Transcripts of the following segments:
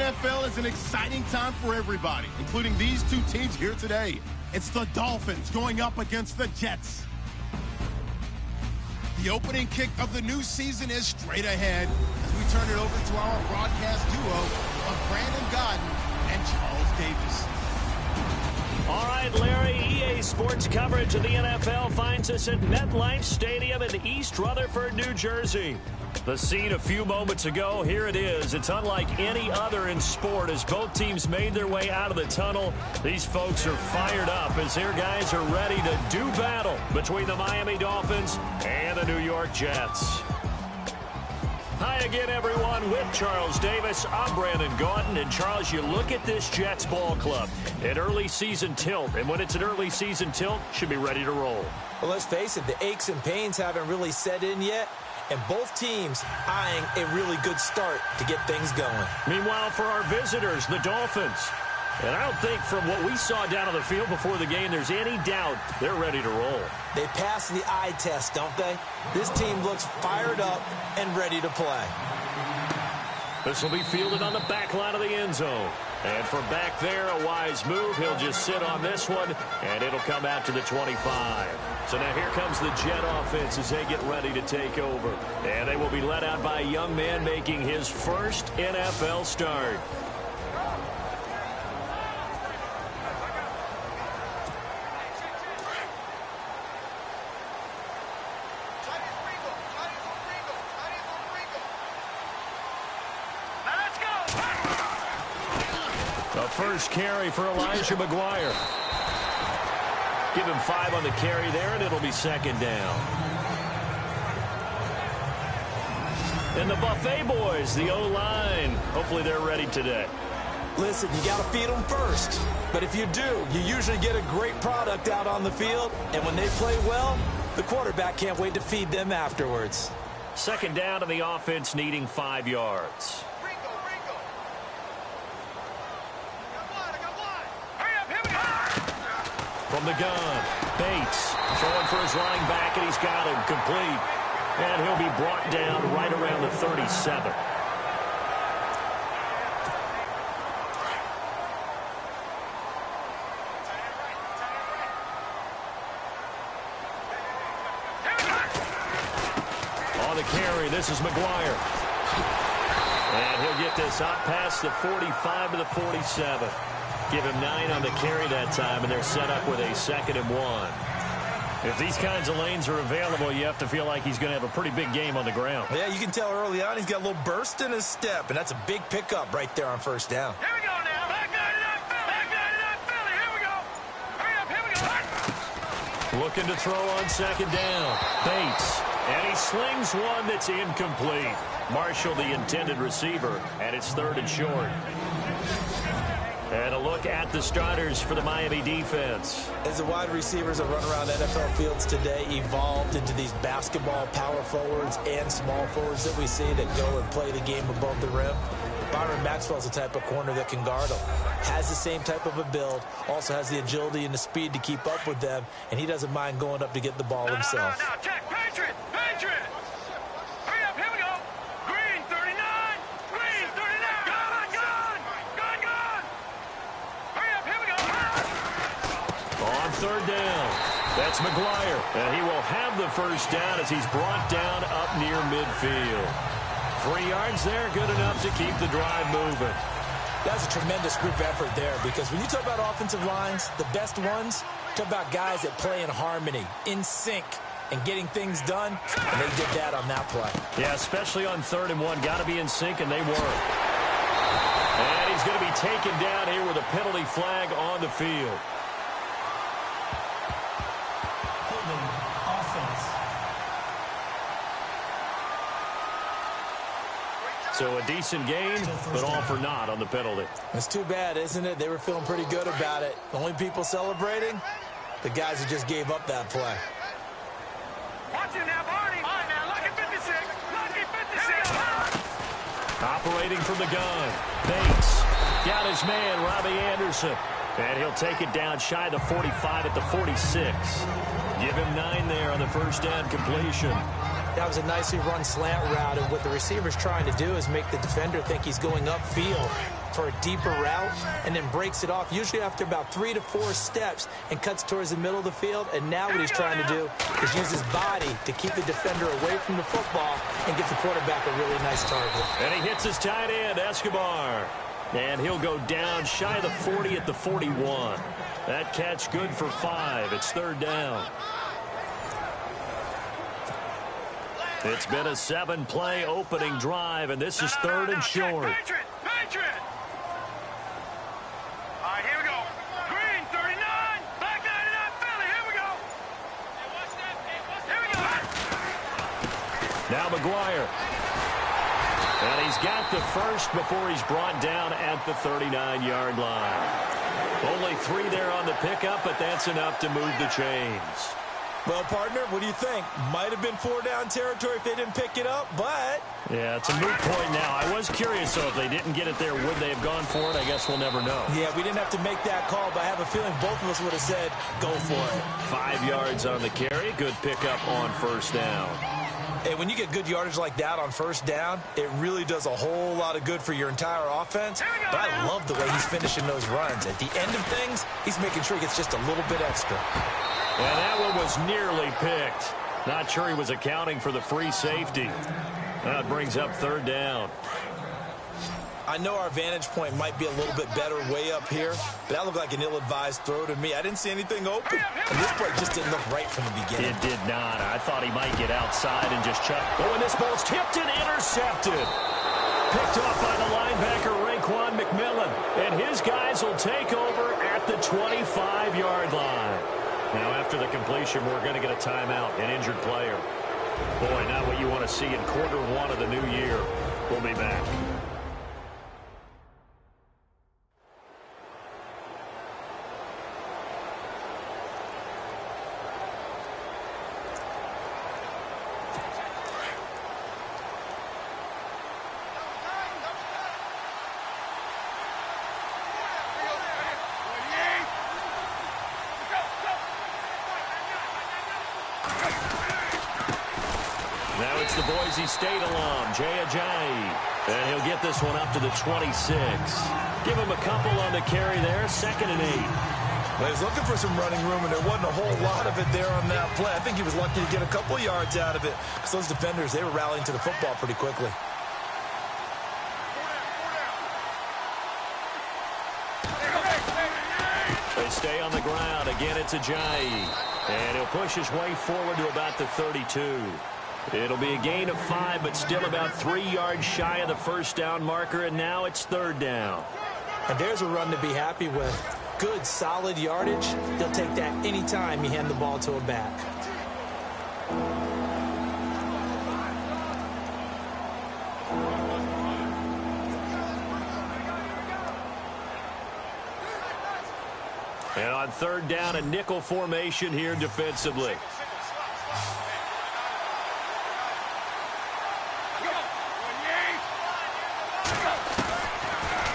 NFL is an exciting time for everybody, including these two teams here today. It's the Dolphins going up against the Jets. The opening kick of the new season is straight ahead as we turn it over to our broadcast duo of Brandon Gaudin and Charles Davis. All right, Larry, EA Sports coverage of the NFL finds us at MetLife Stadium in East Rutherford, New Jersey. The scene a few moments ago, here it is. It's unlike any other in sport as both teams made their way out of the tunnel. These folks are fired up as their guys are ready to do battle between the Miami Dolphins and the New York Jets. Hi again, everyone. With Charles Davis, I'm Brandon Gaudin. And, Charles, you look at this Jets ball club, an early season tilt. And when it's an early season tilt, should be ready to roll. Well, let's face it, the aches and pains haven't really set in yet. And both teams eyeing a really good start to get things going. Meanwhile, for our visitors, the Dolphins. And I don't think from what we saw down on the field before the game, there's any doubt they're ready to roll. They pass the eye test, don't they? This team looks fired up and ready to play. This will be fielded on the back line of the end zone. And from back there, a wise move. He'll just sit on this one, and it'll come out to the 25. So now here comes the Jet offense as they get ready to take over. And they will be led out by a young man making his first NFL start. The first carry for Elijah McGuire. Give him 5 on the carry there, and it'll be second down. And the Buffet boys, the O-line, hopefully they're ready today. Listen, you got to feed them first. But if you do, you usually get a great product out on the field. And when they play well, the quarterback can't wait to feed them afterwards. Second down, and the offense needing 5 yards. From the gun, Bates throwing for his running back, and he's got him complete. And he'll be brought down right around the 37. On the carry, this is McGuire. And he'll get this out past the 45 to the 47. Give him 9 on the carry that time, and they're set up with a 2nd and 1. If these kinds of lanes are available, you have to feel like he's going to have a pretty big game on the ground. Yeah, you can tell early on he's got a little burst in his step, and that's a big pickup right there on first down. Here we go now. Back 99 Philly. Back 99 Philly. Here we go. Hurry up. Here we go. Looking to throw on second down. Bates. And he slings one that's incomplete. Marshall, the intended receiver, and it's 3rd and short. And a look at the starters for the Miami defense. As the wide receivers that run around NFL fields today evolved into these basketball power forwards and small forwards that we see that go and play the game above the rim, Byron Maxwell's the type of corner that can guard them. Has the same type of a build, also has the agility and the speed to keep up with them, and he doesn't mind going up to get the ball himself. No, check. Patriot. Hurry up. Here we go. Green 39. Green 39. Gun. Hurry up. Here we go. On 3rd down, that's McGuire. And he will have the first down as he's brought down up near midfield. 3 yards there, good enough to keep the drive moving. That's a tremendous group effort there, because when you talk about offensive lines, the best ones, talk about guys that play in harmony, in sync, and getting things done, and they did that on that play. Yeah, especially on 3rd and 1. Got to be in sync, and they were. And he's going to be taken down here with a penalty flag on the field. So a decent game, but all for naught on the penalty. It's too bad, isn't it? They were feeling pretty good about it. The only people celebrating, the guys who just gave up that play. Watch it now, Barney. All right, now, lucky 56. Lucky 56. Operating from the gun. Bates. Got his man, Robbie Anderson. And he'll take it down shy of the 45 at the 46. Give him 9 there on the first down completion. That was a nicely run slant route, and what the receiver's trying to do is make the defender think he's going upfield for a deeper route and then breaks it off, usually after about 3 to 4 steps, and cuts towards the middle of the field. And now what he's trying to do is use his body to keep the defender away from the football and get the quarterback a really nice target. And he hits his tight end, Escobar. And he'll go down shy of the 40 at the 41. That catch good for 5. It's third down. It's been a 7-play opening drive, and this is third and short. Patriot! All right, here we go. Green, 39. Black 99, Philly. Here we go. Here we go. Now McGuire. And he's got the first before he's brought down at the 39-yard line. Only 3 there on the pickup, but that's enough to move the chains. Well, partner, what do you think? Might have been 4-down territory if they didn't pick it up, but... Yeah, it's a moot point now. I was curious, so if they didn't get it there, would they have gone for it? I guess we'll never know. Yeah, we didn't have to make that call, but I have a feeling both of us would have said, go for it. 5 yards on the carry. Good pickup on first down. Hey, when you get good yardage like that on first down, it really does a whole lot of good for your entire offense. But I love the way he's finishing those runs. At the end of things, he's making sure he gets just a little bit extra. And that one was nearly picked. Not sure he was accounting for the free safety. That brings up third down. I know our vantage point might be a little bit better way up here, but that looked like an ill-advised throw to me. I didn't see anything open, and this play just didn't look right from the beginning. It did not. I thought he might get outside and just chuck. Oh, and this ball's tipped and intercepted. Picked off by the linebacker, Raekwon McMillan. And his guys will take over at the 25-yard line. Now, after the completion, we're going to get a timeout, an injured player. Boy, not what you want to see in quarter 1 of the new year. We'll be back. Now it's the Boise State alum, Jay Ajayi. And he'll get this one up to the 26. Give him a couple on the carry there, 2nd and 8. Well, he was looking for some running room, and there wasn't a whole lot of it there on that play. I think he was lucky to get a couple yards out of it, because those defenders, they were rallying to the football pretty quickly. They stay on the ground. Again, it's Ajayi. And he'll push his way forward to about the 32. It'll be a gain of 5, but still about 3 yards shy of the first down marker, and now it's third down. And there's a run to be happy with. Good, solid yardage. They'll take that anytime you hand the ball to a back. And on third down, a nickel formation here defensively.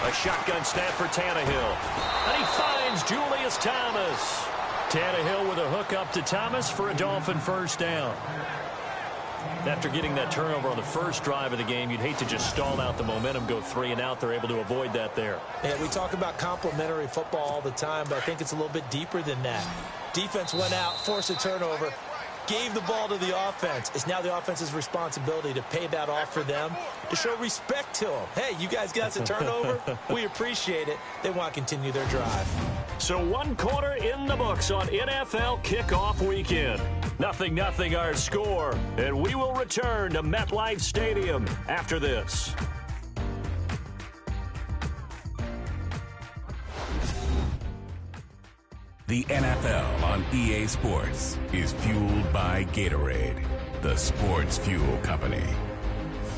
A shotgun snap for Tannehill. And he finds Julius Thomas. Tannehill with a hook up to Thomas for a Dolphin first down. After getting that turnover on the first drive of the game, you'd hate to just stall out the momentum, go 3 and out. They're able to avoid that there. Yeah, we talk about complementary football all the time, but I think it's a little bit deeper than that. Defense went out, forced a turnover, gave the ball to the offense. It's now the offense's responsibility to pay that off for them, to show respect to them. Hey, you guys got a turnover? We appreciate it. They want to continue their drive. So 1 quarter in the books on NFL kickoff weekend. 0-0 our score, and we will return to MetLife Stadium after this. The NFL on EA Sports is fueled by Gatorade, the sports fuel company.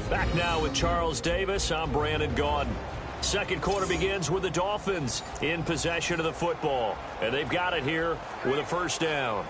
Back now with Charles Davis. I'm Brandon Gaudin. Second quarter begins with the Dolphins in possession of the football, and they've got it here with a first down.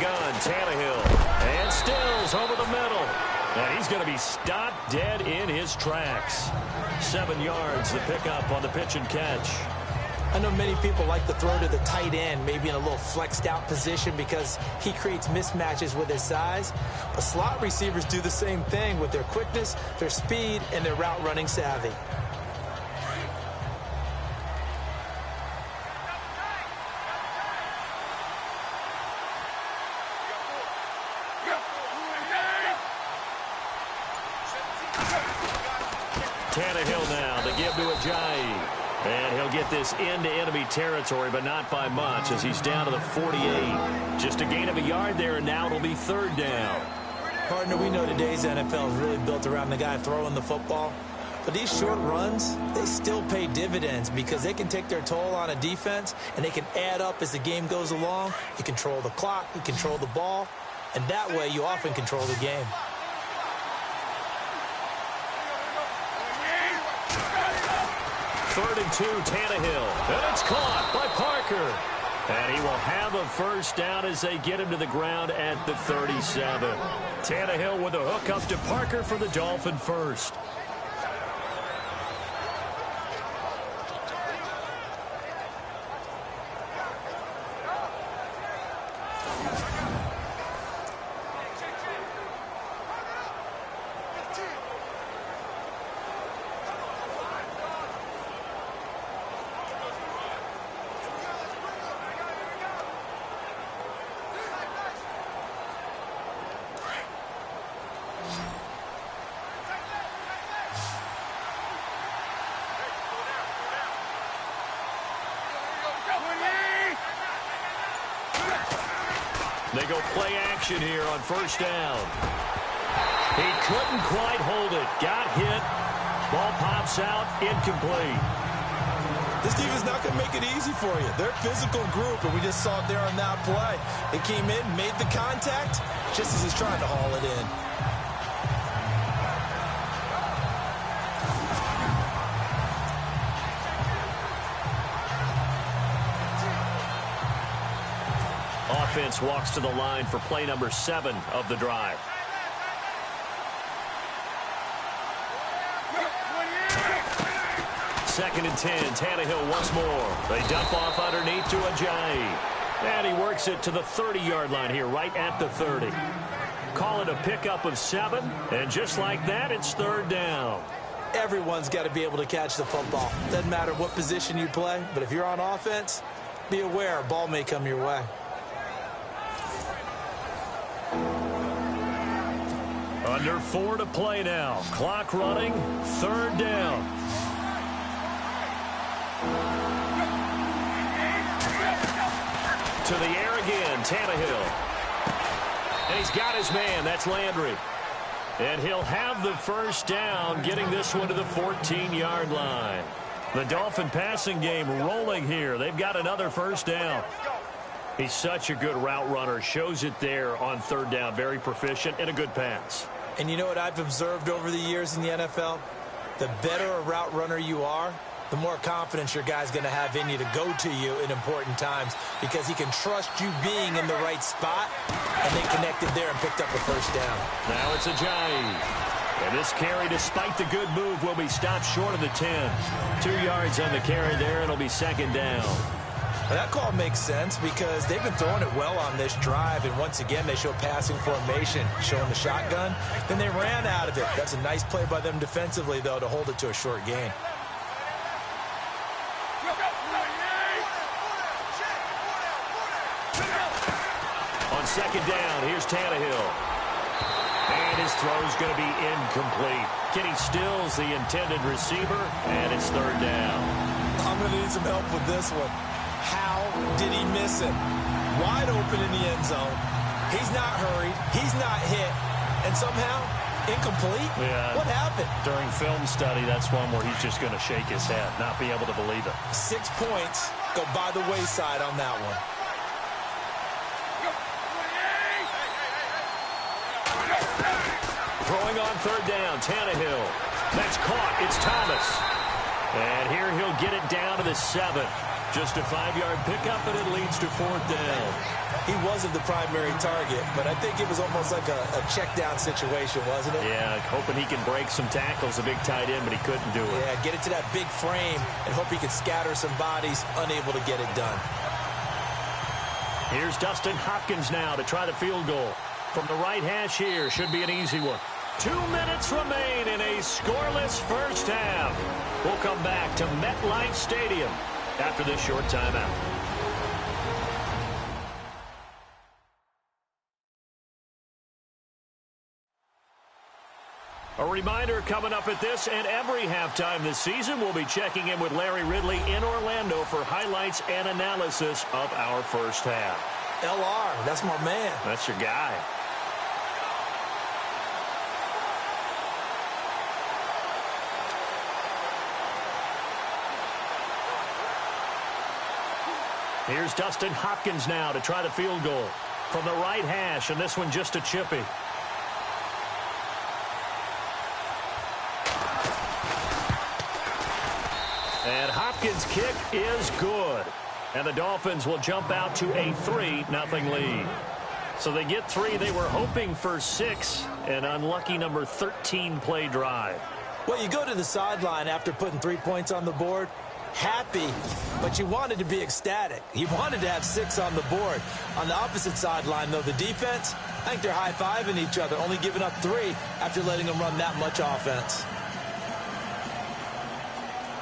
gun, Tannehill. And Stills over the middle. And he's going to be stopped dead in his tracks. 7 yards, the pickup on the pitch and catch. I know many people like to throw to the tight end, maybe in a little flexed out position because he creates mismatches with his size. But slot receivers do the same thing with their quickness, their speed, and their route running savvy. Tannehill now to give to Ajayi. And he'll get this into enemy territory, but not by much as he's down to the 48. Just a gain of a yard there, and now it'll be 3rd down. Partner, we know today's NFL is really built around the guy throwing the football. But these short runs, they still pay dividends because they can take their toll on a defense, and they can add up as the game goes along. You control the clock, you control the ball, and that way you often control the game. Third and 2, Tannehill. And it's caught by Parker. And he will have a first down as they get him to the ground at the 37. Tannehill with a hook up to Parker for the Dolphin first. They go play action here on first down. He couldn't quite hold it. Got hit. Ball pops out. Incomplete. This team is not going to make it easy for you. They're a physical group, and we just saw it there on that play. They came in, made the contact, just as he's trying to haul it in. Offense walks to the line for play number 7 of the drive. Second and 10. Tannehill once more. They dump off underneath to Ajayi. And he works it to the 30-yard line here, right at the 30. Call it a pickup of 7. And just like that, it's 3rd down. Everyone's got to be able to catch the football. Doesn't matter what position you play, but if you're on offense, be aware a ball may come your way. Under 4 to play now. Clock running. 3rd down. To the air again. Tannehill. And he's got his man. That's Landry. And he'll have the first down, getting this one to the 14-yard line. The Dolphin passing game rolling here. They've got another first down. He's such a good route runner. Shows it there on 3rd down. Very proficient and a good pass. And you know what I've observed over the years in the NFL? The better a route runner you are, the more confidence your guy's going to have in you to go to you in important times because he can trust you being in the right spot, and they connected there and picked up a first down. Now it's Ajayi. And this carry, despite the good move, will be stopped short of the 10. 2 yards on the carry there. It'll be 2nd down. Well, that call makes sense because they've been throwing it well on this drive, and once again they show passing formation, showing the shotgun. Then they ran out of it. That's a nice play by them defensively, though, to hold it to a short gain. On 2nd down, here's Tannehill. And his throw's going to be incomplete. Kenny Stills, the intended receiver, and it's 3rd down. I'm going to need some help with this one. How did he miss him? Wide open in the end zone. He's not hurried. He's not hit. And somehow, incomplete? Yeah. What happened? During film study, that's one where he's just going to shake his head, not be able to believe it. 6 points go by the wayside on that one. Throwing on 3rd down, Tannehill. That's caught. It's Thomas. And here he'll get it down to the 7. Just a 5-yard pickup, and it leads to 4th down. he wasn't the primary target, but I think it was almost like a check-down situation, wasn't it? Yeah, hoping he can break some tackles, a big tight end, but he couldn't do it. Yeah, get it to that big frame and hope he could scatter some bodies, unable to get it done. Here's Dustin Hopkins now to try the field goal. From the right hash here, should be an easy one. 2 minutes remain in a scoreless first half. We'll come back to MetLife Stadium after this short timeout. A reminder coming up at this and every halftime this season, we'll be checking in with Larry Ridley in Orlando for highlights and analysis of our first half. LR, that's my man. That's your guy. Here's Dustin Hopkins now to try the field goal. From the right hash, and this one just a chippy. And Hopkins' kick is good. And the Dolphins will jump out to a 3-0 lead. So they get 3. They were hoping for 6. An unlucky number 13 play drive. Well, you go to the sideline after putting 3 points on the board, happy, but you wanted to be ecstatic. You wanted to have 6 on the board. On the opposite sideline, though, the defense, I think they're high-fiving each other, only giving up 3 after letting them run that much offense.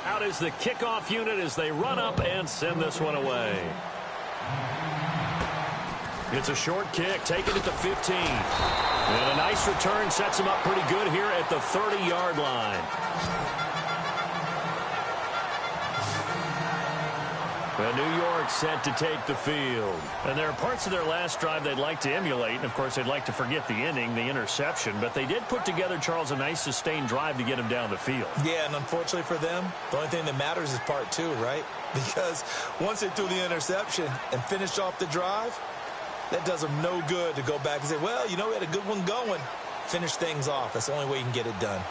Out is the kickoff unit as they run up and send this one away. It's a short kick, taking it to 15. And a nice return sets him up pretty good here at the 30-yard line. And New York set to take the field. And there are parts of their last drive they'd like to emulate. And, of course, they'd like to forget the inning, the interception. But they did put together, Charles, a nice sustained drive to get him down the field. Yeah, and unfortunately for them, the only thing that matters is part 2, right? Because once they threw the interception and finished off the drive, that does them no good to go back and say, well, you know, we had a good one going. Finish things off. That's the only way you can get it done.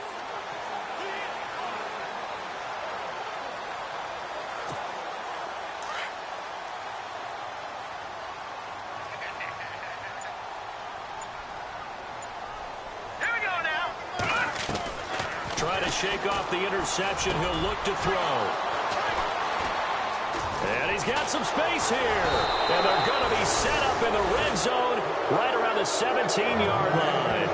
Shake off the interception. He'll look to throw. And he's got some space here. And they're going to be set up in the red zone right around the 17-yard line.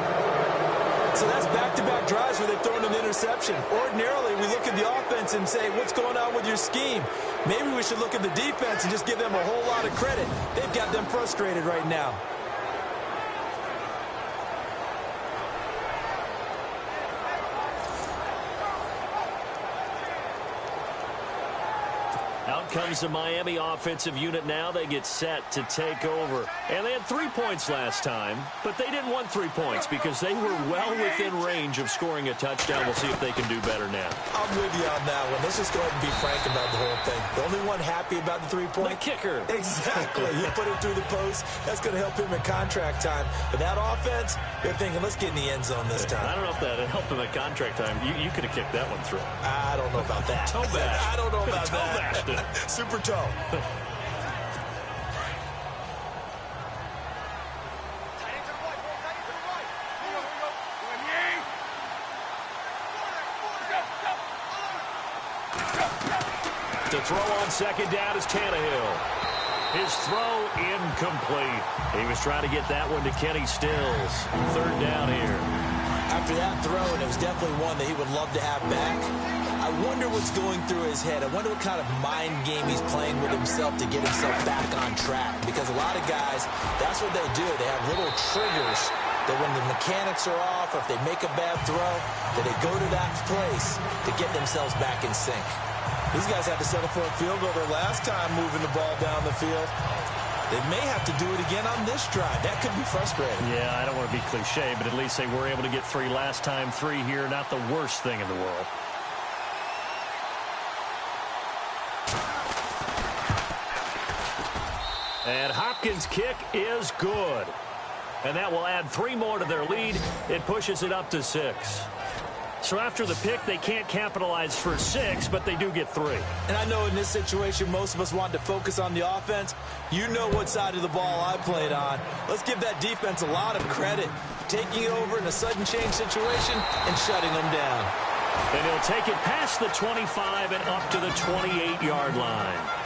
So that's back-to-back drives where they've thrown an interception. Ordinarily, we look at the offense and say, what's going on with your scheme? Maybe we should look at the defense and just give them a whole lot of credit. They've got them frustrated right now. Out comes the Miami offensive unit now. They get set to take over. And they had 3 points last time, but they didn't want 3 points because they were well within range of scoring a touchdown. We'll see if they can do better now. I'm with you on that one. Let's just go ahead and be frank about the whole thing. The only one happy about the 3-point? The kicker. Exactly. You put it through the post. That's going to help him in contract time. But that offense, they're thinking, let's get in the end zone this time. I don't know if that helped him at contract time. You could have kicked that one through. I don't know about that. Toe bash. I don't know about toe that. Bashed it. Super toe. To throw on second down is Tannehill. His throw incomplete. He was trying to get that one to Kenny Stills. 3rd down here. After that throw, and it was definitely one that he would love to have back, I wonder what's going through his head. I wonder what kind of mind game he's playing with himself to get himself back on track. Because a lot of guys, that's what they do. They have little triggers that when the mechanics are off, or if they make a bad throw, that they go to that place to get themselves back in sync. These guys had to settle for a field goal their last time moving the ball down the field. They may have to do it again on this drive. That could be frustrating. Yeah, I don't want to be cliche, but at least they were able to get 3 last time. 3 here, not the worst thing in the world. And Hopkins' kick is good. And that will add 3 more to their lead. It pushes it up to 6. So after the pick, they can't capitalize for 6, but they do get 3. And I know in this situation, most of us want to focus on the offense. You know what side of the ball I played on. Let's give that defense a lot of credit. Taking it over in a sudden change situation and shutting them down. And he'll take it past the 25 and up to the 28-yard line.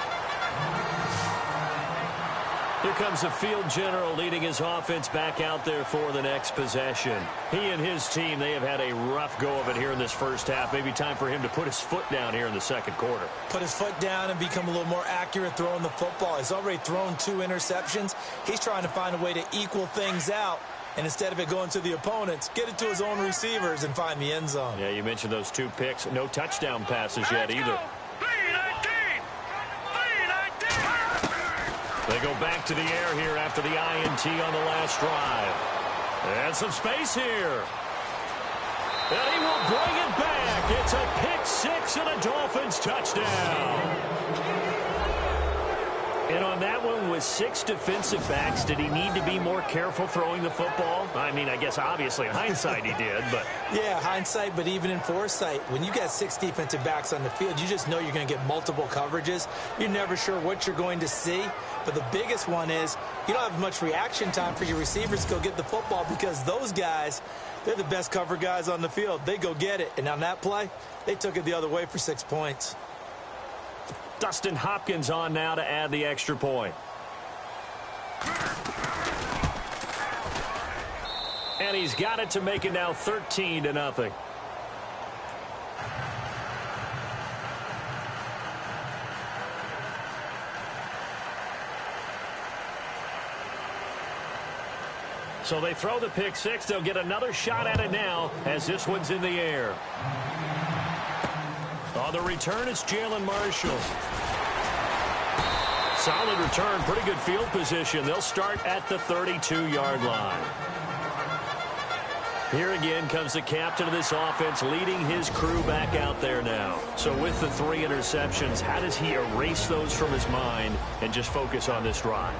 Here comes the field general leading his offense back out there for the next possession. He and his team, they have had a rough go of it here in this first half. Maybe time for him to put his foot down here in the second quarter. Put his foot down and become a little more accurate throwing the football. He's already thrown 2 interceptions. He's trying to find a way to equal things out. And instead of it going to the opponents, get it to his own receivers and find the end zone. Yeah, you mentioned those 2 picks. No touchdown passes yet either. They go back to the air here after the INT on the last drive. And some space here. And he will bring it back. It's a pick 6 and a Dolphins touchdown. And on that one, with 6 defensive backs, did he need to be more careful throwing the football? I mean, I guess obviously in hindsight he did, but... Yeah, hindsight, but even in foresight, when you got 6 defensive backs on the field, you just know you're going to get multiple coverages. You're never sure what you're going to see. But the biggest one is you don't have much reaction time for your receivers to go get the football because those guys, they're the best cover guys on the field. They go get it. And on that play, they took it the other way for 6 points. Dustin Hopkins on now to add the extra point. And he's got it to make it now 13-0. So they throw the pick 6. They'll get another shot at it now as this one's in the air. On the return, it's Jalen Marshall. Solid return, pretty good field position. They'll start at the 32-yard line. Here again comes the captain of this offense leading his crew back out there now. So with the 3 interceptions, how does he erase those from his mind and just focus on this drive?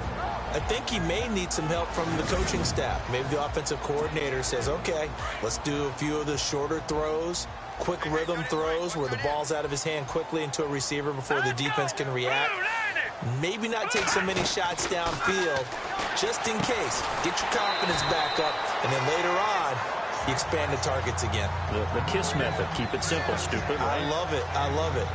I think he may need some help from the coaching staff. Maybe the offensive coordinator says, okay, let's do a few of the shorter throws, quick rhythm throws where the ball's out of his hand quickly into a receiver before the defense can react. Maybe not take so many shots downfield just in case. Get your confidence back up, and then later on, you expand the targets again. The KISS method. Keep it simple, stupid. Right? I love it. I love it.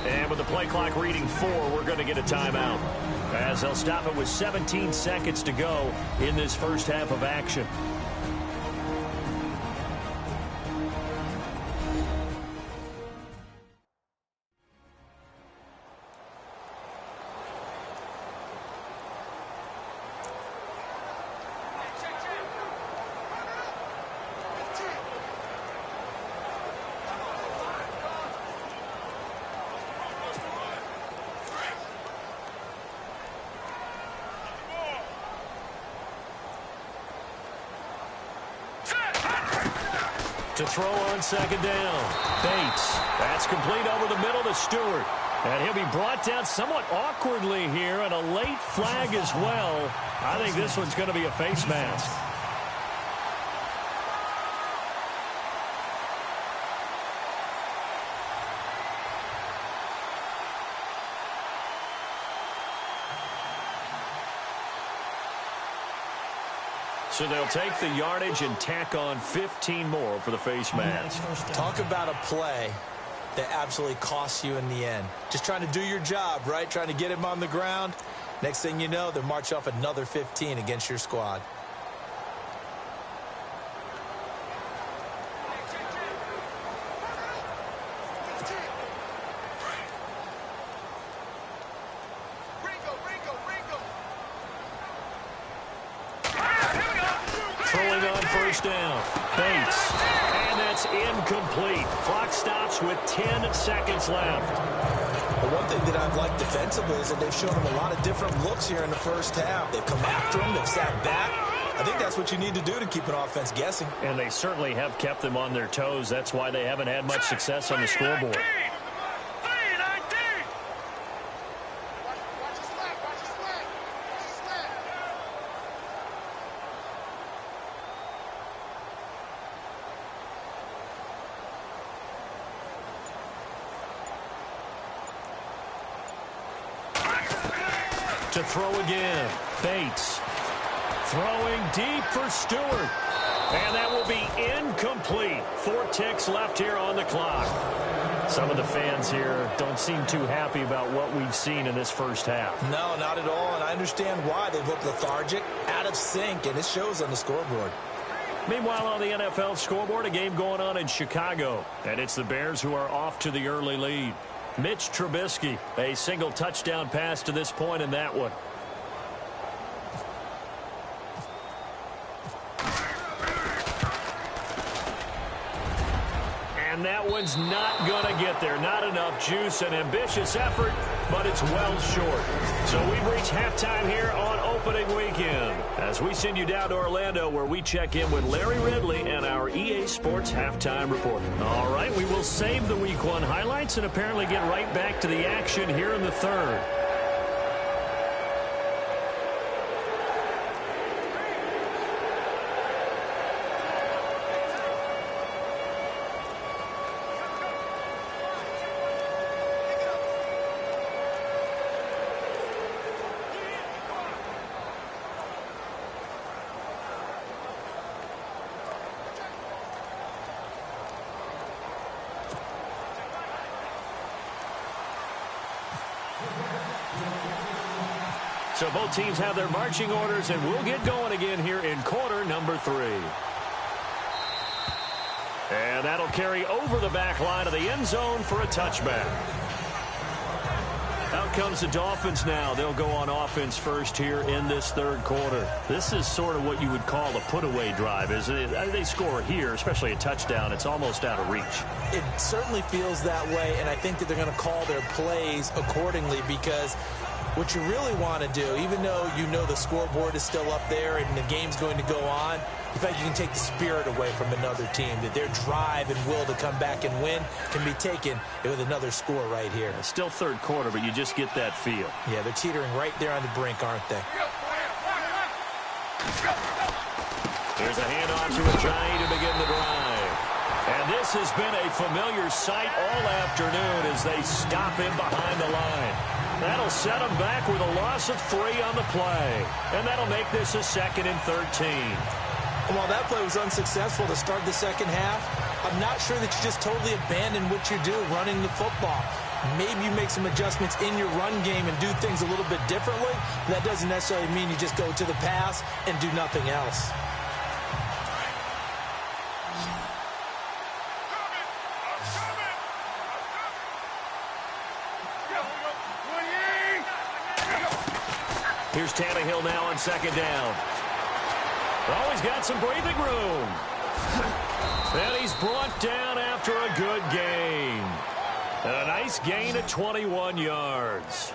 And with the play clock reading 4, we're going to get a timeout, as they'll stop it with 17 seconds to go in this first half of action. To throw on second down. Bates. That's complete over the middle to Stewart. And he'll be brought down somewhat awkwardly here, and a late flag as well. I think this one's going to be a face mask. So they'll take the yardage and tack on 15 more for the face mask. Talk about a play that absolutely costs you in the end. Just trying to do your job, right? Trying to get him on the ground. Next thing you know, they'll march off another 15 against your squad. first down. Bates. And that's incomplete. Clock stops with 10 seconds left. Well, one thing that I've liked defensively is that they've shown him a lot of different looks here in the first half. They've come after him. They've sat back. I think that's what you need to do to keep an offense guessing. And they certainly have kept them on their toes. That's why they haven't had much success on the scoreboard. To throw again. Bates. Throwing deep for Stewart. And that will be incomplete. 4 ticks left here on the clock. Some of the fans here don't seem too happy about what we've seen in this first half. No, not at all, and I understand why. They've looked lethargic, out of sync, and it shows on the scoreboard. Meanwhile, on the NFL scoreboard, a game going on in Chicago. And it's the Bears who are off to the early lead. Mitch Trubisky, a single touchdown pass to this point in that one. And that one's not going to get there. Not enough juice. An ambitious effort, but it's well short. So we've reached halftime here on opening weekend as we send you down to Orlando where we check in with Larry Ridley and our EA Sports halftime report. All right, we will save the Week 1 highlights and apparently get right back to the action here in the third. So both teams have their marching orders, and we'll get going again here in quarter number 3. And that'll carry over the back line of the end zone for a touchback. Out comes the Dolphins now. They'll go on offense first here in this third quarter. This is sort of what you would call a put-away drive, isn't it? They score here, especially a touchdown. It's almost out of reach. It certainly feels that way, and I think that they're going to call their plays accordingly because what you really want to do, even though you know the scoreboard is still up there and the game's going to go on, in fact, you can take the spirit away from another team, that their drive and will to come back and win can be taken with another score right here. It's still third quarter, but you just get that feel. Yeah, they're teetering right there on the brink, aren't they? Here's a handoff to Ajayi to begin the drive. And this has been a familiar sight all afternoon as they stop him behind the line. That'll set him back with a loss of 3 on the play. And that'll make this a 2nd and 13. While that play was unsuccessful to start the second half, I'm not sure that you just totally abandon what you do running the football. Maybe you make some adjustments in your run game and do things a little bit differently. That doesn't necessarily mean you just go to the pass and do nothing else. Here's Tannehill now on 2nd down. Oh, he's got some breathing room. And he's brought down after a good gain. And a nice gain of 21 yards.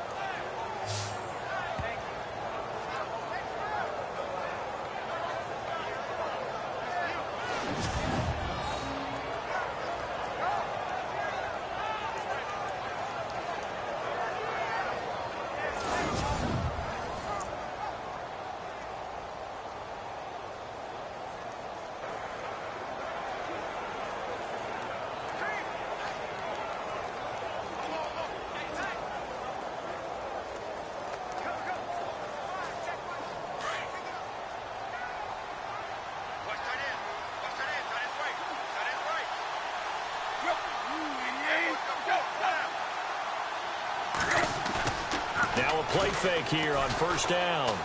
Now a play fake here on 1st down.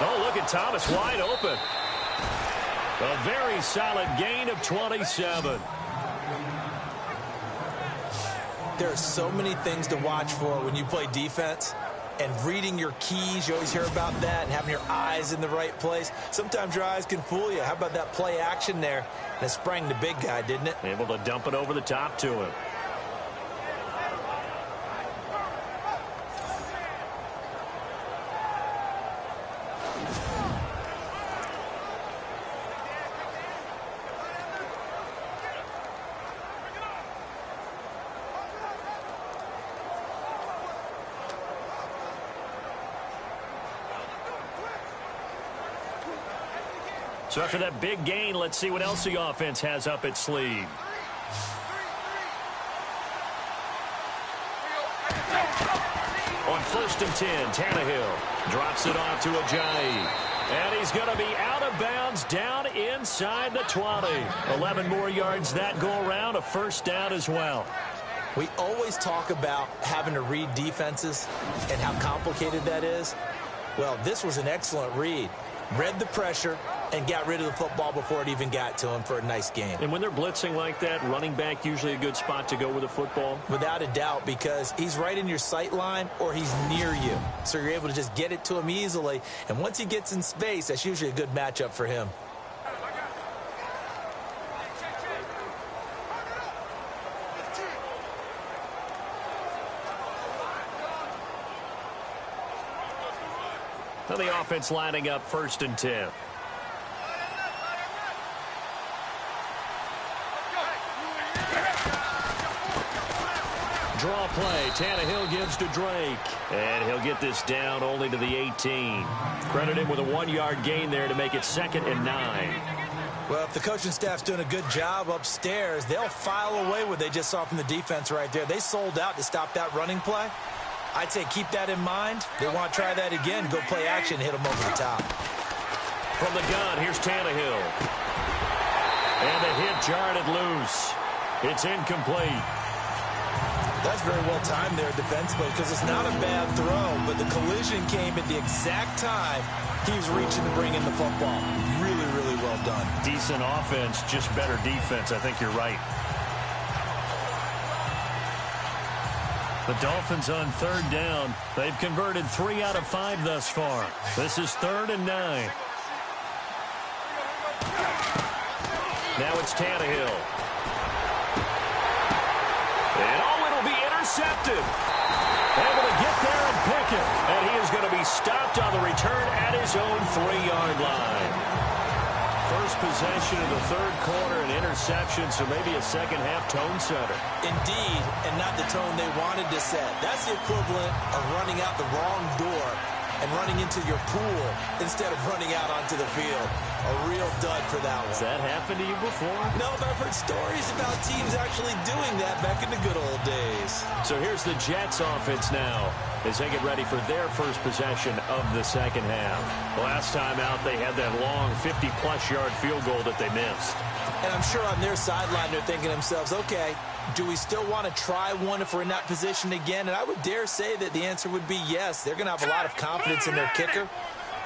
Oh, look at Thomas wide open. A very solid gain of 27. There are so many things to watch for when you play defense. and reading your keys. You always hear about that, and having your eyes in the right place. Sometimes your eyes can fool you. How about that play action there? That sprang the big guy, didn't it? Able to dump it over the top to him. So after that big gain, let's see what else the offense has up its sleeve. On 1st and 10, Tannehill drops it off to Ajayi. And he's going to be out of bounds down inside the 20. 11 more yards that go around, a first down as well. We always talk about having to read defenses and how complicated that is. Well, this was an excellent read. Read the pressure and got rid of the football before it even got to him for a nice gain. And when they're blitzing like that, running back usually a good spot to go with the football? Without a doubt, because he's right in your sight line or he's near you. So you're able to just get it to him easily. And once he gets in space, that's usually a good matchup for him. Now the offense lining up 1st and 10. Draw play. Tannehill gives to Drake. And he'll get this down only to the 18. Credit him with a 1-yard gain there to make it 2nd and 9. Well, if the coaching staff's doing a good job upstairs, they'll file away what they just saw from the defense right there. They sold out to stop that running play. I'd say keep that in mind. They want to try that again. Go play action, hit them over the top. From the gun, here's Tannehill. And the hit jarred it loose. It's incomplete. That's very well timed there defensively because it's not a bad throw, but the collision came at the exact time he was reaching to bring in the football. Really, really well done. Decent offense, just better defense. I think you're right. The Dolphins on 3rd down. They've converted 3 out of 5 thus far. This is 3rd and 9. Now it's Tannehill. And it'll be intercepted. Able to get there and pick it. And he is going to be stopped on the return at his own 3-yard line. First possession of the 3rd quarter, an interception, so maybe a second-half tone setter. Indeed, and not the tone they wanted to set. That's the equivalent of running out the wrong door and running into your pool instead of running out onto the field. A real dud for that one. Has that happened to you before? No, but I've heard stories about teams actually doing that back in the good old days. So here's the Jets offense now as they get ready for their first possession of the second half. Last time out, they had that long 50-plus yard field goal that they missed. And I'm sure on their sideline they're thinking to themselves, okay, do we still want to try one if we're in that position again? And I would dare say that the answer would be yes. They're going to have a lot of confidence in their kicker.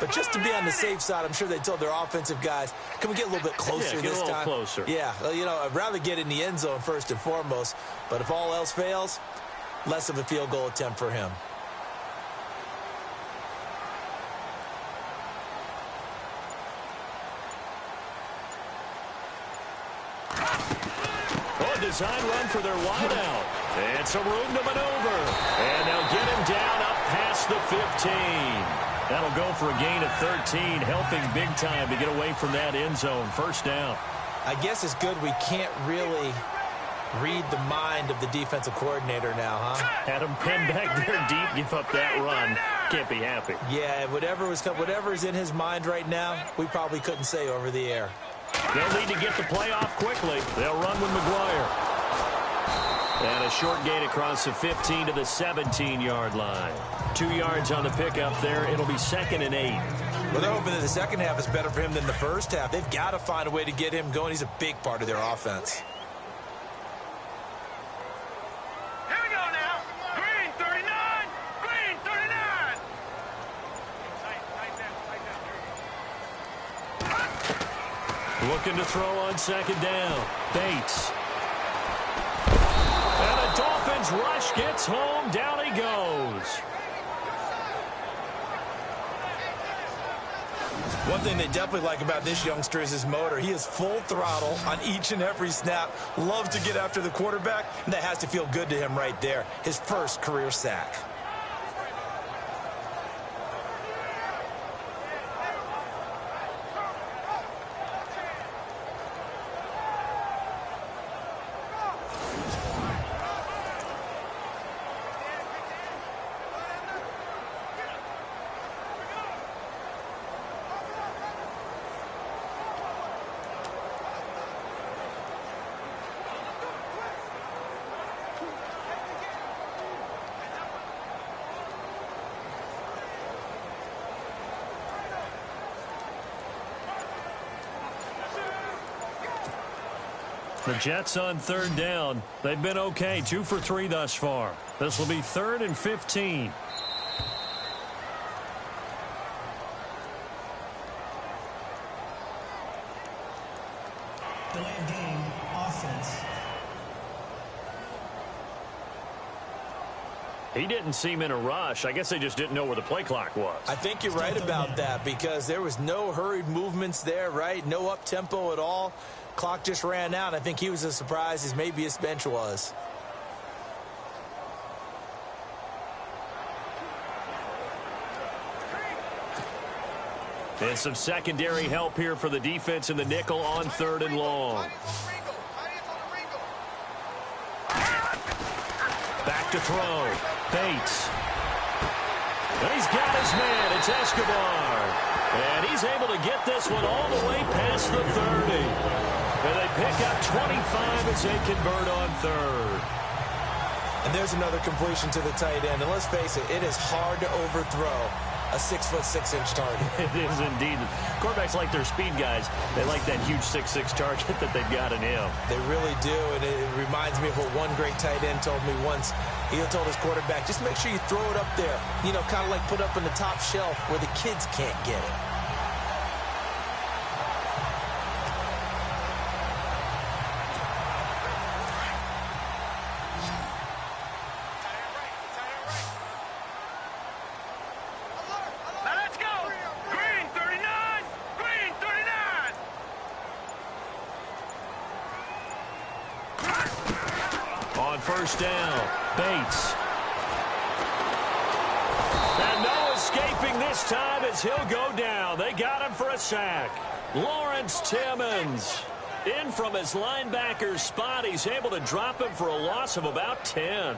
But just to be on the safe side, I'm sure they told their offensive guys, can we get a little bit closer this time? Get a little closer. Yeah, well, you know, I'd rather get in the end zone first and foremost. But if all else fails, less of a field goal attempt for him. Design run for their wideout. And some room to maneuver. And they'll get him down up past the 15. That'll go for a gain of 13, helping big time to get away from that end zone. First down. I guess it's good we can't really read the mind of the defensive coordinator now, huh? Had him pinned back there deep, give up that run. Can't be happy. Yeah, whatever's in his mind right now, we probably couldn't say over the air. They'll need to get the play off quickly. They'll run with McGuire. And a short gain across the 15 to the 17-yard line. 2 yards on the pickup there. It'll be 2nd and 8. Well, they're hoping that the second half is better for him than the first half. They've got to find a way to get him going. He's a big part of their offense. Here we go now. Green 39. Green 39. Looking to throw on 2nd down. Bates. And the Dolphins rush gets home. Down he goes. One thing they definitely like about this youngster is his motor. He is full throttle on each and every snap. Loves to get after the quarterback, and that has to feel good to him right there. His first career sack. The Jets on third down. They've been okay, 2 for 3 thus far. This will be 3rd and 15. Delay of game, offense. He didn't seem in a rush. I guess they just didn't know where the play clock was. I think you're right about that because there was no hurried movements there, right? No up-tempo at all. Clock just ran out. I think he was as surprised as maybe his bench was. And some secondary help here for the defense in the nickel on 3rd and long. Back to throw. Bates. And he's got his man. It's Escobar. And he's able to get this one all the way past the 30. And they pick up 25 as they convert on 3rd. And there's another completion to the tight end. And let's face it, it is hard to overthrow a 6'6" target. It is indeed. Quarterbacks like their speed guys. They like that huge 6'6" target that they've got in him. They really do, and it reminds me of what one great tight end told me once. He told his quarterback, just make sure you throw it up there. You know, kind of like put up on the top shelf where the kids can't get it. First down, Bates. And no escaping this time as he'll go down. They got him for a sack. Lawrence Timmons in from his linebacker's spot. He's able to drop him for a loss of about 10.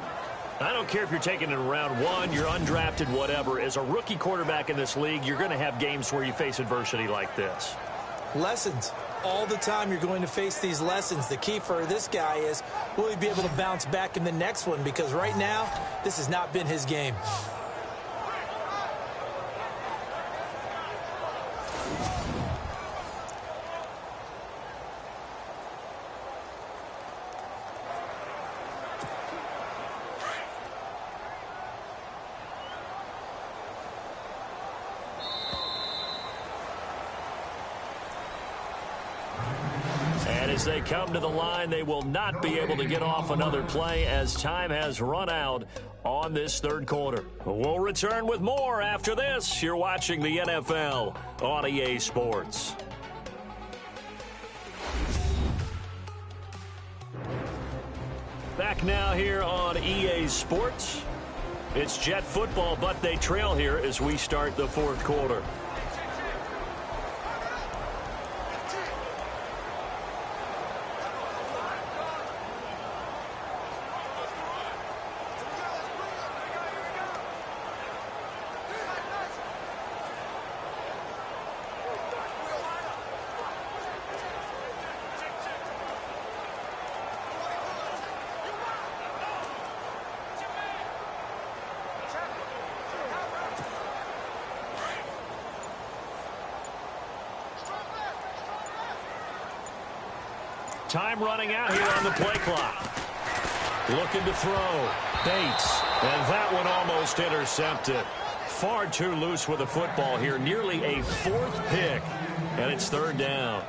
I don't care if you're taking it in round 1, you're undrafted, whatever. As a rookie quarterback in this league, you're going to have games where you face adversity like this. Lessons. All the time you're going to face these lessons. The key for this guy is, will he be able to bounce back in the next one? Because right now, this has not been his game. As they come to the line, they will not be able to get off another play as time has run out on this 3rd quarter. We'll return with more after this. You're watching the NFL on EA Sports. Back now here on EA Sports. It's Jet football, but they trail here as we start the 4th quarter. Time running out here on the play clock. Looking to throw. Bates. And that one almost intercepted. Far too loose with the football here. Nearly a 4th pick. And it's 3rd down.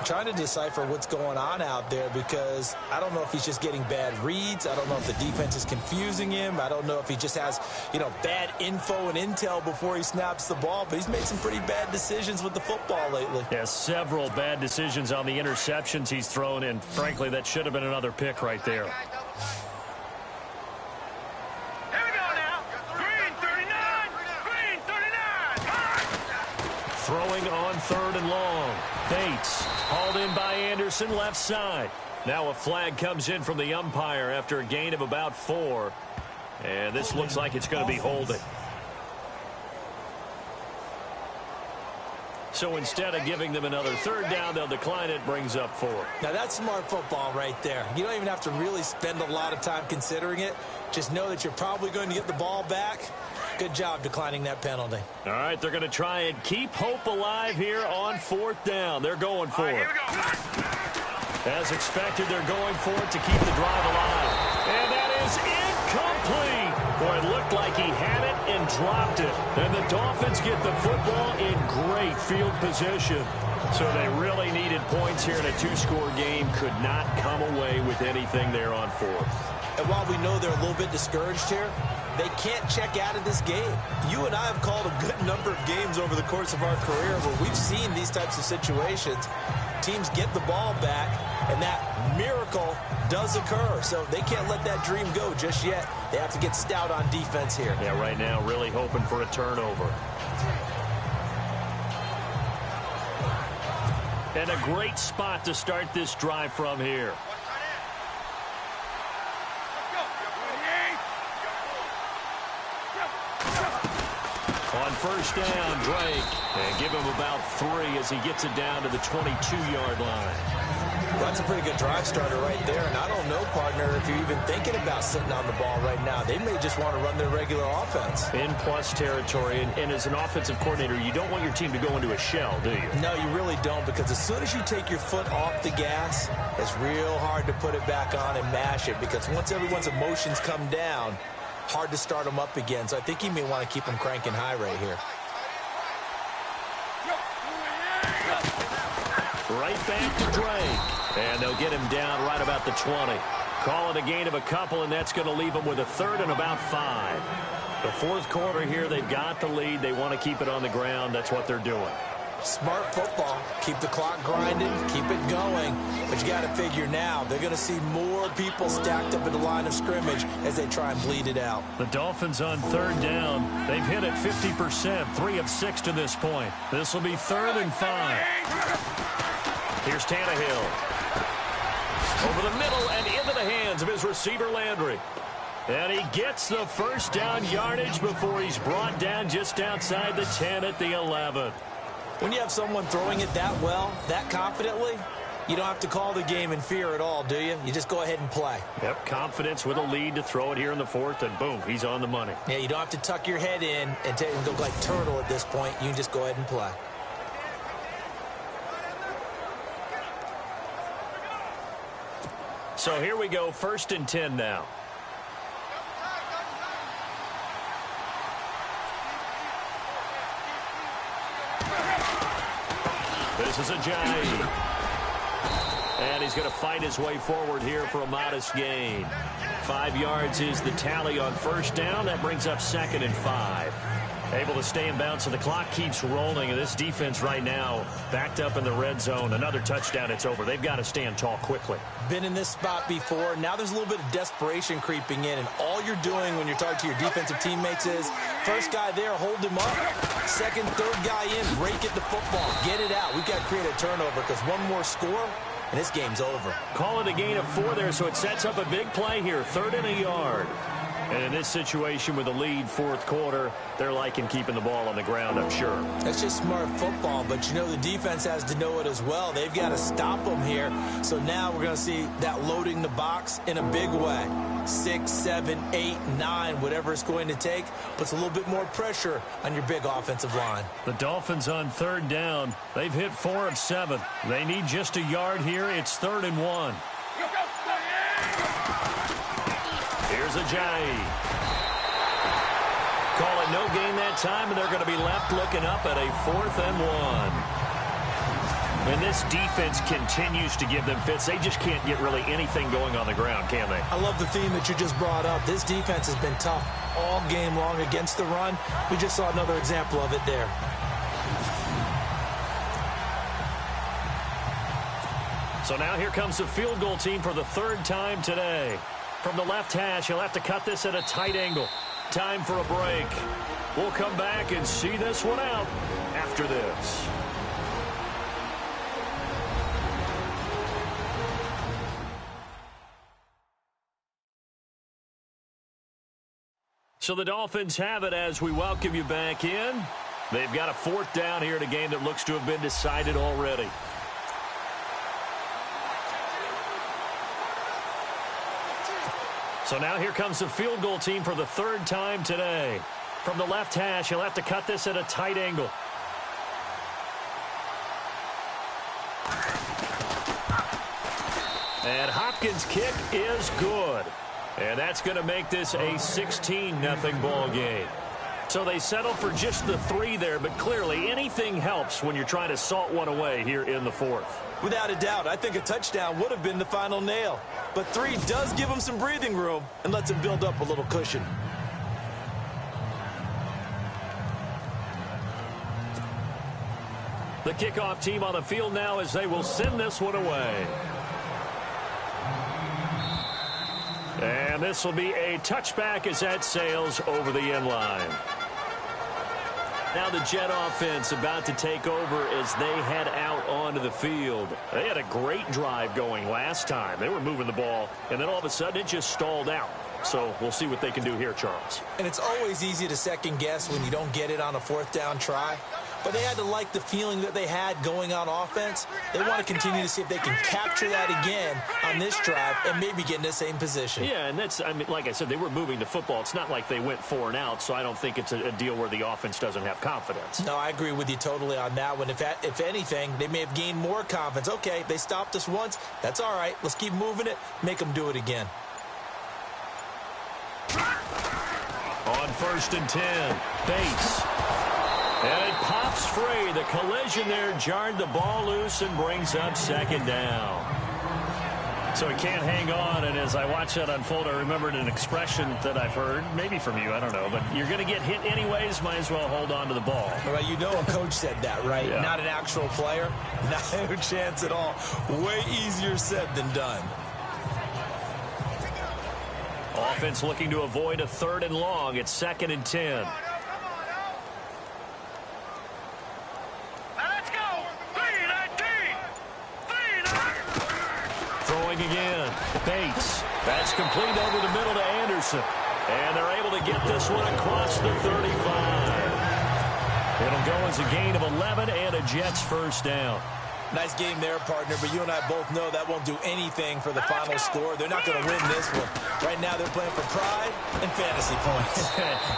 Trying to decipher what's going on out there because I don't know if he's just getting bad reads. I don't know if the defense is confusing him. I don't know if he just has, bad info and intel before he snaps the ball. But he's made some pretty bad decisions with the football lately. Yeah, several bad decisions on the interceptions he's thrown in. Frankly, that should have been another pick right there. Here we go now. Green 39. Green 39. Throwing on 3rd and long. Bates hauled in by Anderson, left side. Now a flag comes in from the umpire after a gain of about 4. And this looks like it's going to be holding. So instead of giving them another 3rd down, they'll decline it, brings up 4. Now that's smart football right there. You don't even have to really spend a lot of time considering it. Just know that you're probably going to get the ball back. Good job declining that penalty. All right, they're going to try and keep hope alive here on 4th down. They're going for it. Here we go. As expected, they're going for it to keep the drive alive. And that is incomplete. Boy, it looked like he had it and dropped it. And the Dolphins get the football in great field position. So they really needed points here in a 2-score game. Could not come away with anything there on 4th. And while we know they're a little bit discouraged here, they can't check out of this game. You and I have called a good number of games over the course of our career where we've seen these types of situations. Teams get the ball back, and that miracle does occur. So they can't let that dream go just yet. They have to get stout on defense here. Yeah, right now really hoping for a turnover. And a great spot to start this drive from here. On 1st down, Drake. And give him about 3 as he gets it down to the 22-yard line. Well, that's a pretty good drive starter right there. And I don't know, partner, if you're even thinking about sitting on the ball right now. They may just want to run their regular offense. In plus territory. And as an offensive coordinator, you don't want your team to go into a shell, do you? No, you really don't, because as soon as you take your foot off the gas, it's real hard to put it back on and mash it, because once everyone's emotions come down, hard to start them up again. So I think he may want to keep them cranking high right here. Right back to Drake. And they'll get him down right about the 20. Call it a gain of a couple, and that's going to leave them with a 3rd and about 5. The 4th quarter here, they've got the lead. They want to keep it on the ground. That's what they're doing. Smart football. Keep the clock grinding. Keep it going. But you got to figure now, they're going to see more people stacked up in the line of scrimmage as they try and bleed it out. The Dolphins on 3rd down. They've hit it 50%, 3 of 6 to this point. This will be 3rd and 5. Here's Tannehill. Over the middle and into the hands of his receiver, Landry. And he gets the 1st down yardage before he's brought down just outside the 10 at the 11. When you have someone throwing it that well, that confidently, you don't have to call the game in fear at all, do you? You just go ahead and play. Yep, confidence with a lead to throw it here in the 4th, and boom, he's on the money. Yeah, you don't have to tuck your head in and look like turtle at this point. You can just go ahead and play. So here we go, 1st and 10 now. This is Ajayi. And he's going to fight his way forward here for a modest gain. 5 yards is the tally on 1st down. That brings up 2nd and 5. Able to stay in bounds, so the clock keeps rolling. And this defense right now backed up in the red zone. Another touchdown, it's over. They've got to stand tall quickly. Been in this spot before. Now there's a little bit of desperation creeping in. And all you're doing when you're talking to your defensive teammates is, first guy there, hold him up. 2nd, 3rd guy in, break at the football. Get it out. We've got to create a turnover, because one more score, and this game's over. Call it a gain of 4 there, so it sets up a big play here. 3rd and a yard. And in this situation with the lead 4th quarter, they're liking keeping the ball on the ground, I'm sure. That's just smart football, but you know the defense has to know it as well. They've got to stop them here. So now we're going to see that loading the box in a big way. 6, 7, 8, 9, whatever it's going to take, puts a little bit more pressure on your big offensive line. The Dolphins on 3rd down. They've hit 4 of 7. They need just a yard here. It's 3rd and 1. Here's Ajayi. Call it no gain that time, and they're going to be left looking up at a 4th and 1. And this defense continues to give them fits. They just can't get really anything going on the ground, can they? I love the theme that you just brought up. This defense has been tough all game long against the run. We just saw another example of it there. So now here comes the field goal team for the third time today. From the left hash, he'll have to cut this at a tight angle. Time for a break. We'll come back and see this one out after this. So the Dolphins have it as we welcome you back in. They've got a fourth down here in a game that looks to have been decided already. So now here comes the field goal team for the third time today. From the left hash, he'll have to cut this at a tight angle. And Hopkins' kick is good. And that's going to make this a 16-0 ball game. So they settle for just the 3 there, but clearly anything helps when you're trying to salt one away here in the fourth. Without a doubt, I think a touchdown would have been the final nail. But 3 does give him some breathing room and lets him build up a little cushion. The kickoff team on the field now as they will send this one away. And this will be a touchback as that sails over the end line. Now the Jet offense about to take over as they head out onto the field. They had a great drive going last time. They were moving the ball, and then all of a sudden it just stalled out. So we'll see what they can do here, Charles. And it's always easy to second guess when you don't get it on a fourth down try. But they had to like the feeling that they had going on offense. They want to continue to see if they can capture that again on this drive and maybe get in the same position. Yeah, and that's, I mean, like I said, they were moving the football. It's not like they went 4 and out, so I don't think it's a deal where the offense doesn't have confidence. No, I agree with you totally on that one. If anything, they may have gained more confidence. Okay, they stopped us once. That's all right. Let's keep moving it. Make them do it again. On 1st and 10, Bates. And it pops free. The collision there jarred the ball loose and brings up 2nd down. So he can't hang on, and as I watch that unfold, I remembered an expression that I've heard, maybe from you, I don't know, but you're going to get hit anyways, might as well hold on to the ball. Well, you know a coach said that, right? Yeah. Not an actual player. No chance at all. Way easier said than done. Offense looking to avoid a 3rd and long. It's 2nd and 10. Throwing again. Bates. That's complete over the middle to Anderson. And they're able to get this one across the 35. It'll go as a gain of 11 and a Jets first down. Nice game there, partner, but you and I both know that won't do anything for the final score. They're not going to win this one. Right now they're playing for pride and fantasy points.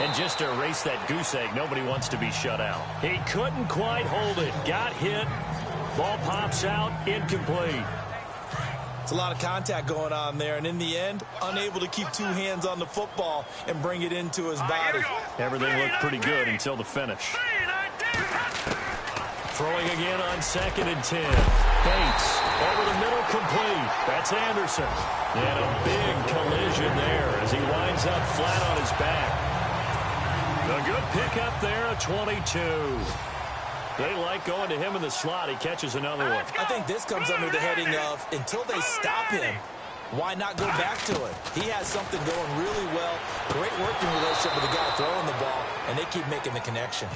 And just to erase that goose egg, nobody wants to be shut out. He couldn't quite hold it. Got hit. Ball pops out. Incomplete. It's a lot of contact going on there, and in the end, unable to keep 2 hands on the football and bring it into his body. Everything looked pretty good until the finish. Throwing again on 2nd and 10. Bates over the middle, complete. That's Anderson. And a big collision there as he winds up flat on his back. A good pickup there, a 22. They like going to him in the slot. He catches another one. I think this comes under the heading of, until they stop him, why not go back to it? He has something going really well. Great working relationship with the guy throwing the ball, and they keep making the connection.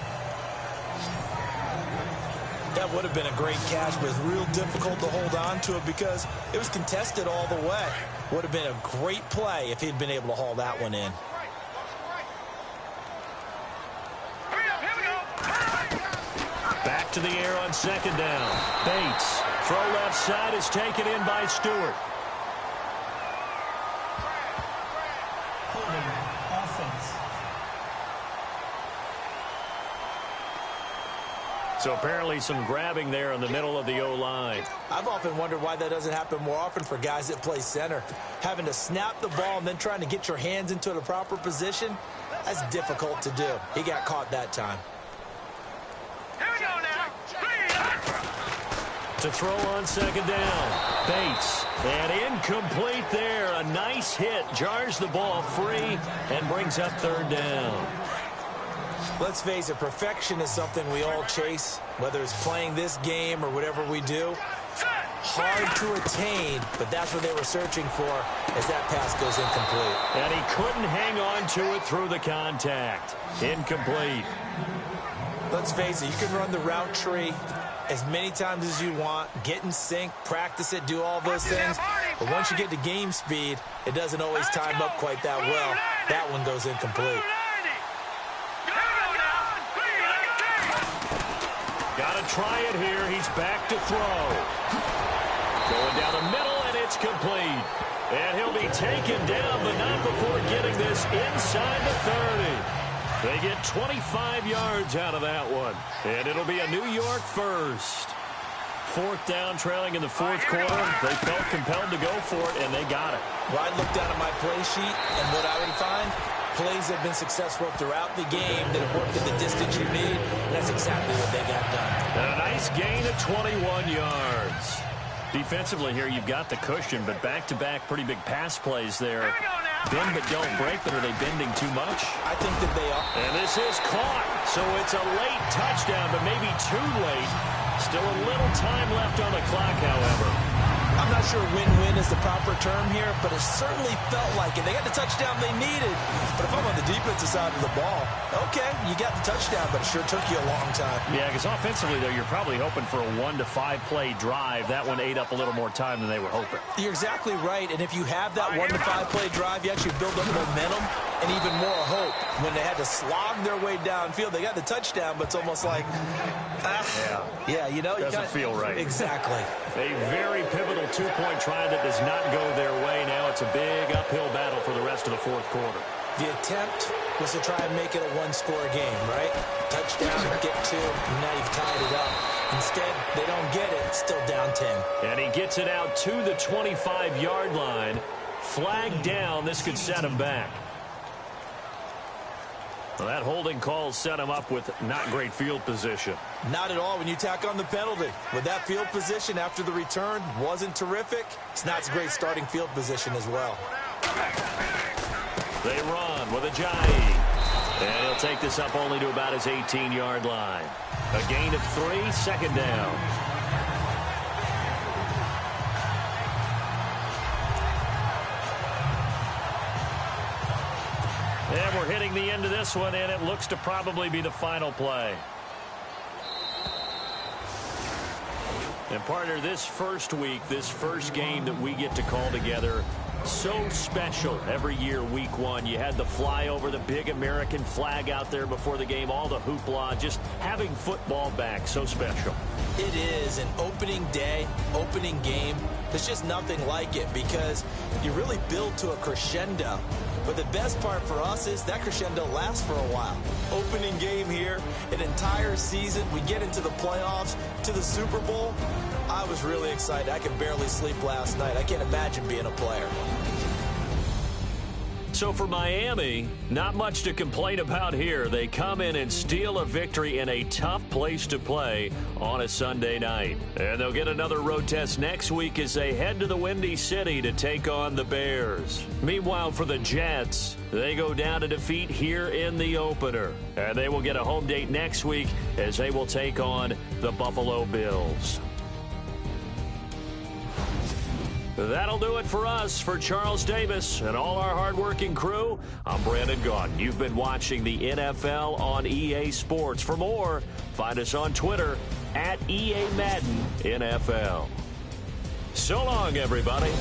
That would have been a great catch, but it's real difficult to hold on to it because it was contested all the way. Would have been a great play if he'd been able to haul that one in. Back to the air on 2nd down. Bates. Throw left side is taken in by Stewart. Holding offense. So apparently some grabbing there in the middle of the O-line. I've often wondered why that doesn't happen more often for guys that play center. Having to snap the ball and then trying to get your hands into the proper position, that's difficult to do. He got caught that time. To throw on second down. Bates. And incomplete there. A nice hit. Jars the ball free and brings up third down. Let's face it, perfection is something we all chase, whether it's playing this game or whatever we do. Hard to attain, but that's what they were searching for as that pass goes incomplete. And he couldn't hang on to it through the contact. Incomplete. Let's face it, you can run the route tree as many times as you want, get in sync, practice it, do all those things. But once you get to game speed, it doesn't always time up quite that well. That one goes incomplete. Got to try it here. He's back to throw. Going down the middle, and it's complete. And he'll be taken down, but not before getting this inside the 30. They get 25 yards out of that one. And it'll be a New York first. Fourth down, trailing in the fourth quarter. They felt compelled to go for it, and they got it. Well, I looked down at my play sheet, and what I would find, plays have been successful throughout the game that have worked at the distance you need. And that's exactly what they got done. And a nice gain of 21 yards. Defensively here, you've got the cushion, but back-to-back pretty big pass plays there. Bend but don't break, but are they bending too much? I think that they are. And this is caught. So it's a late touchdown, but maybe too late. Still a little time left on the clock, however. I'm not sure win-win is the proper term here, but it certainly felt like it. They got the touchdown they needed. But if I'm on the defensive side of the ball, okay, you got the touchdown, but it sure took you a long time. Yeah, because offensively, though, you're probably hoping for a 1 to 5 play drive. That one ate up a little more time than they were hoping. You're exactly right, and if you have that 1 to 5 play drive, you actually build up momentum and even more hope. When they had to slog their way downfield, they got the touchdown, but it's almost like, yeah, you know. Doesn't feel right. Exactly. A very pivotal two-point try that does not go their way. Now it's a big uphill battle for the rest of the fourth quarter. The attempt was to try and make it a one-score game, right? Touchdown, get 2, and now you've tied it up. Instead, they don't get it. It's still down 10. And he gets it out to the 25-yard line. Flag down. This could set him back. Well, that holding call set him up with not great field position. Not at all when you tack on the penalty. With that field position after the return wasn't terrific, it's not a great starting field position as well. They run with Ajayi. And he'll take this up only to about his 18-yard line. A gain of 3, second down. And we're hitting the end of this one, and it looks to probably be the final play. And partner, this first week, this first game that we get to call together, so special every year, week 1. You had the flyover, the big American flag out there before the game, all the hoopla, just having football back, so special. It is an opening day, opening game. There's just nothing like it because you really build to a crescendo. But the best part for us is that crescendo lasts for a while. Opening game here, an entire season. We get into the playoffs, to the Super Bowl. I was really excited. I could barely sleep last night. I can't imagine being a player. So for Miami, not much to complain about here. They come in and steal a victory in a tough place to play on a Sunday night. And they'll get another road test next week as they head to the Windy City to take on the Bears. Meanwhile, for the Jets, they go down to defeat here in the opener. And they will get a home date next week as they will take on the Buffalo Bills. That'll do it for us. For Charles Davis and all our hardworking crew, I'm Brandon Gaudin. You've been watching the NFL on EA Sports. For more, find us on Twitter @EA Madden NFL. So long, everybody.